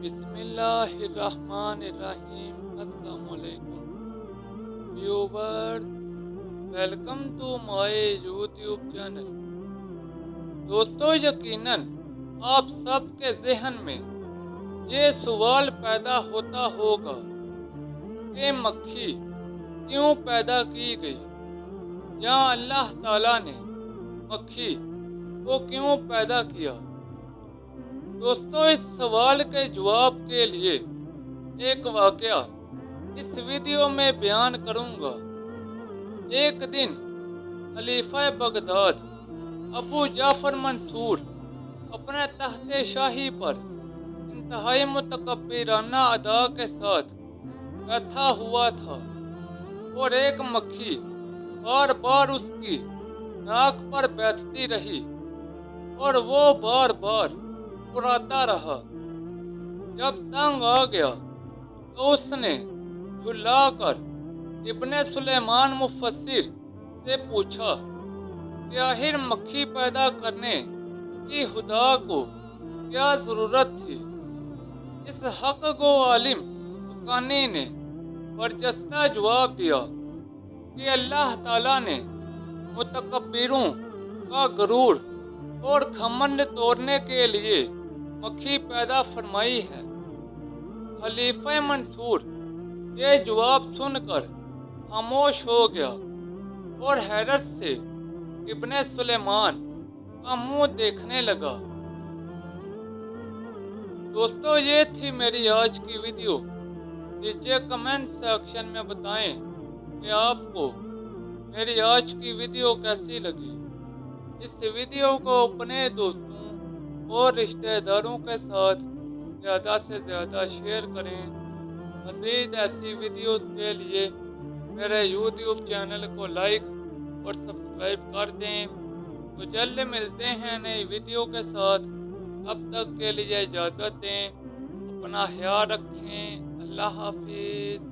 बिस्मिल्लाहिर्रहमानिर्रहीम। अस्सलाम वालेकुम viewers, welcome to my YouTube channel. दोस्तों, यकीनन आप सबके ज़हन में ये सवाल पैदा होता होगा कि मक्खी क्यों पैदा की गई, या अल्लाह ताला ने मक्खी को क्यों पैदा किया। दोस्तों, इस सवाल के जवाब के लिए एक वाकया इस वीडियो में बयान करूंगा। एक दिन खलीफा बगदाद अबू जाफर मंसूर अपने तख्ते शाही पर इंतहाई मुतकब्बिराना अदा के साथ बैठा हुआ था और एक मक्खी बार बार उसकी नाक पर बैठती रही और वो बार बार मुस्कुराता रहा। जब तंग आ गया तो उसने झुल्लाकर इब्ने सुलेमान मुफस्सिर से पूछा कि आखिर मक्खी पैदा करने की खुदा को क्या जरूरत थी। इस हक को आलिम हक्कानी ने बरजस्ता जवाब दिया कि अल्लाह ताला ने मुतकब्बिरों का गरूर और घमंड तोड़ने के लिए मक्खी पैदा फरमाई है। खलीफा मंसूर ये जवाब सुनकर खामोश हो गया और हैरत से इब्ने सुलेमान का मुंह देखने लगा। दोस्तों, ये थी मेरी आज की वीडियो। नीचे कमेंट सेक्शन में बताएं कि आपको मेरी आज की वीडियो कैसी लगी। इस वीडियो को अपने दोस्तों और रिश्तेदारों के साथ ज़्यादा से ज़्यादा शेयर करें। मज़ीद ऐसी वीडियोस के लिए मेरे YouTube चैनल को लाइक और सब्सक्राइब कर दें। तो जल्द मिलते हैं नई वीडियो के साथ। अब तक के लिए इजाज़त दें। अपना ख्याल रखें। अल्लाह हाफिज़।